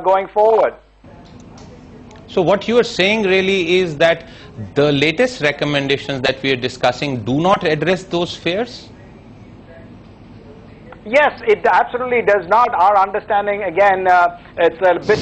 going forward. So what you are saying really is that the latest recommendations that we are discussing do not address those fears? Yes, it absolutely does not. Our understanding, again, it's a bit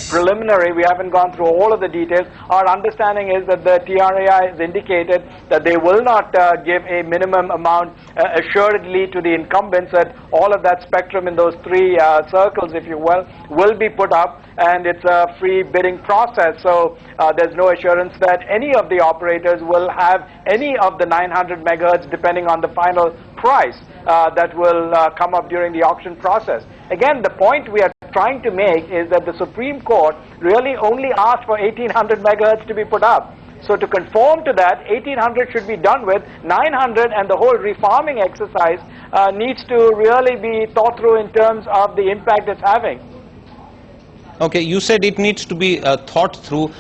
preliminary. We haven't gone through all of the details. Our understanding is that the TRAI has indicated that they will not give a minimum amount assuredly to the incumbents, that all of that spectrum in those three circles, if you will be put up, and it's a free bidding process. So there's no assurance that any of the operators will have any of the 900 megahertz depending on the final price that will come up during the auction process. Again, the point we are trying to make is that the Supreme Court really only asked for 1800 megahertz to be put up. So to conform to that, 1800 should be done with. 900 and the whole refarming exercise needs to really be thought through in terms of the impact it's having. Okay, you said it needs to be thought through.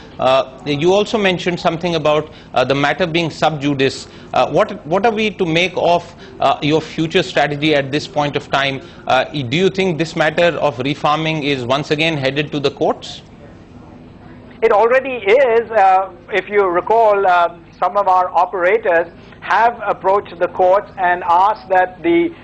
You also mentioned something about the matter being sub judice. What are we to make of your future strategy at this point of time? Do you think this matter of refarming is once again headed to the courts? It already is. If you recall, some of our operators have approached the courts and asked that the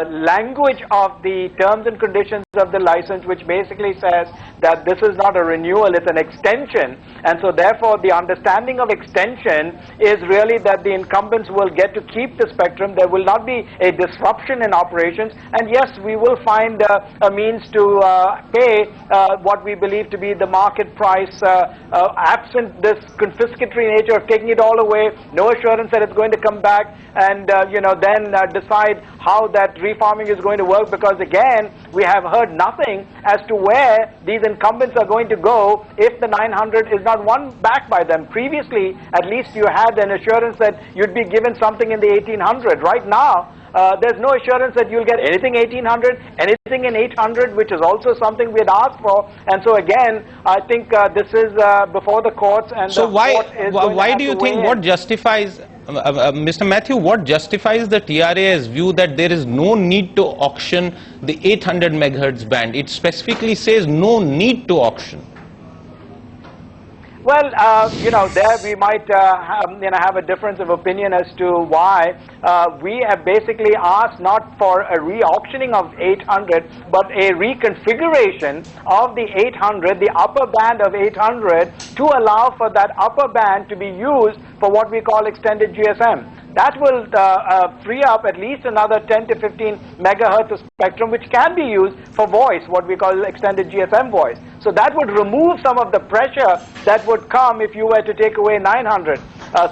language of the terms and conditions of the license, which basically says that this is not a renewal, it's an extension, and so therefore the understanding of extension is really that the incumbents will get to keep the spectrum. There will not be a disruption in operations, and yes, we will find a means to pay what we believe to be the market price, absent this confiscatory nature of taking it all away, no assurance that it's going to come back, and then decide how that refarming is going to work, because again, we have heard nothing as to where these incumbents are going to go if the 900 is not won back by them. Previously, at least you had an assurance that you'd be given something in the 1800. Right now, there's no assurance that you'll get anything 1800, anything in 800, which is also something we had asked for. And so again, I think this is before the courts, and so the court is why do you think, what justifies, Mr. Matthew, what justifies the TRA's view that there is no need to auction the 800 megahertz band? It specifically says no need to auction. Well, there we might have a difference of opinion as to why. We have basically asked not for a re-auctioning of 800, but a reconfiguration of the 800, the upper band of 800, to allow for that upper band to be used for what we call extended GSM. That will free up at least another 10 to 15 megahertz of spectrum, which can be used for voice, what we call extended GSM voice. So that would remove some of the pressure that would come if you were to take away 900.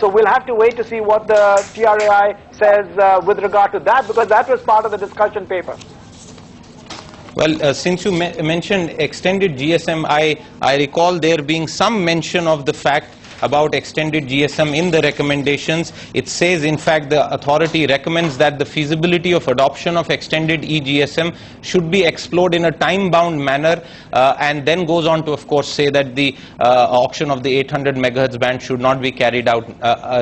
So we'll have to wait to see what the TRAI says with regard to that, because that was part of the discussion paper. Well, since you mentioned extended GSM, I recall there being some mention of the fact about extended GSM in the recommendations. It says, in fact, the authority recommends that the feasibility of adoption of extended eGSM should be explored in a time-bound manner, and then goes on to, of course, say that the auction of the 800 megahertz band should not be carried out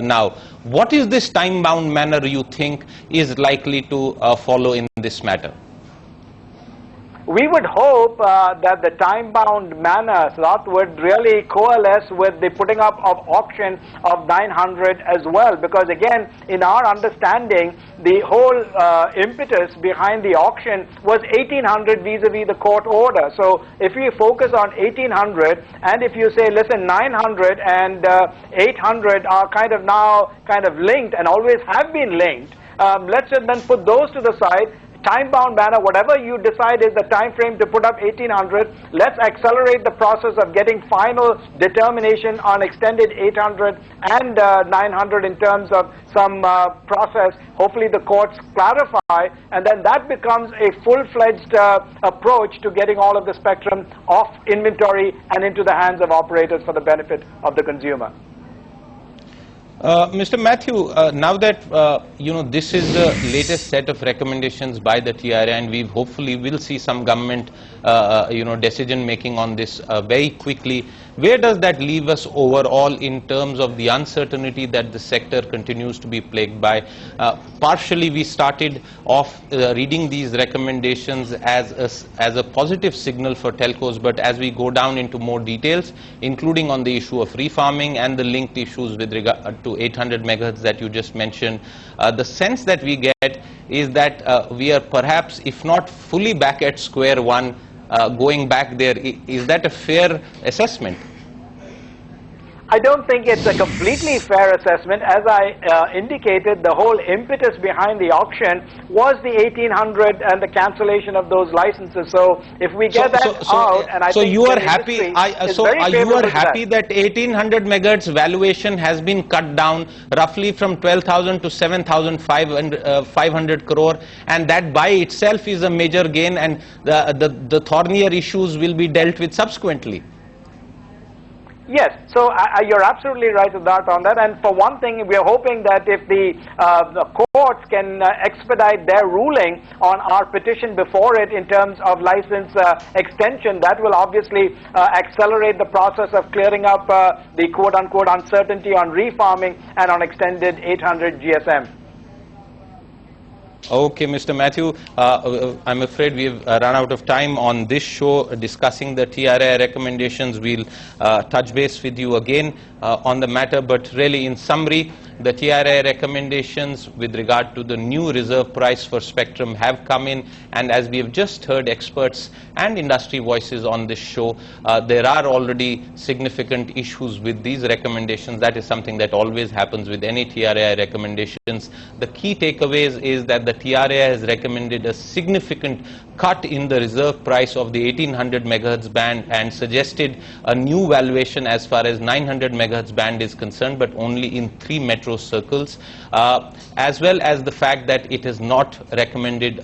now. What is this time-bound manner you think is likely to follow in this matter? We would hope that the time-bound manner would really coalesce with the putting up of auction of 900 as well, because again, in our understanding, the whole impetus behind the auction was 1800 vis-a-vis the court order. So if you focus on 1800, and if you say, listen, 900 and 800 are kind of linked and always have been linked, let's then put those to the side. Time-bound manner, whatever you decide is the time frame to put up 1800, let's accelerate the process of getting final determination on extended 800 and 900 in terms of some process. Hopefully the courts clarify, and then that becomes a full-fledged approach to getting all of the spectrum off inventory and into the hands of operators for the benefit of the consumer. Mr. Matthew, now that this is the latest set of recommendations by the TRA, and we hopefully will see some government decision making on this very quickly. Where does that leave us overall in terms of the uncertainty that the sector continues to be plagued by? Partially we started off reading these recommendations as a positive signal for telcos, but as we go down into more details, including on the issue of refarming and the linked issues with regard to 800 megahertz that you just mentioned, the sense that we get is that we are perhaps, if not fully back at square one, going back there. Is that a fair assessment? I don't think it's a completely fair assessment. As I indicated, the whole impetus behind the auction was the 1800 and the cancellation of those licenses. So if we get out, and I think you are happy. You are happy that 1800 megahertz valuation has been cut down roughly from 12,000 to 7,500 crore, and that by itself is a major gain, and the thornier issues will be dealt with subsequently. Yes, so you're absolutely right, Siddharth, on that. And for one thing, we are hoping that if the courts can expedite their ruling on our petition before it in terms of license extension, that will obviously accelerate the process of clearing up the quote-unquote uncertainty on refarming and on extended 800 GSM. Okay, Mr. Matthew, I'm afraid we've run out of time on this show discussing the TRI recommendations. We'll touch base with you again on the matter, but really in summary, the TRI recommendations with regard to the new reserve price for spectrum have come in, and as we have just heard experts and industry voices on this show, there are already significant issues with these recommendations. That is something that always happens with any TRI recommendations. The key takeaways is that the TRI has recommended a significant cut in the reserve price of the 1800 megahertz band and suggested a new valuation as far as 900 megahertz band is concerned, but only in 3 metro circles, as well as the fact that it has not recommended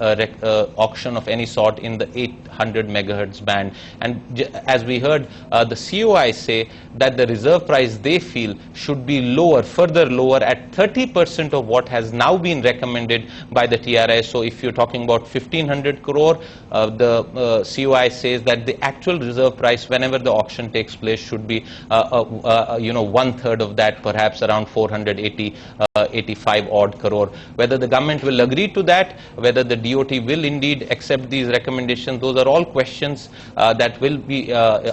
auction of any sort in the 800 megahertz band. And as we heard the COI say that the reserve price they feel should be lower, further lower, at 30% of what has now been recommended by the TRI. So if you're talking about 1500 crore, the COI says that the actual reserve price whenever the auction takes place should be 1/3 of that, perhaps around 485 odd crore. Whether the government will agree to that, whether the DOT will indeed accept these recommendations, those are all questions that will be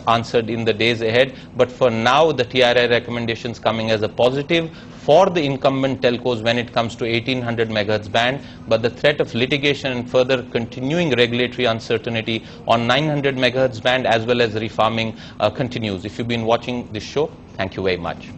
answered in the days ahead. But for now, the TRI recommendations coming as a positive for the incumbent telcos when it comes to 1800 megahertz band, but the threat of litigation and further continuing regulatory uncertainty on 900 megahertz band as well as refarming continues. If you've been watching this show, thank you very much.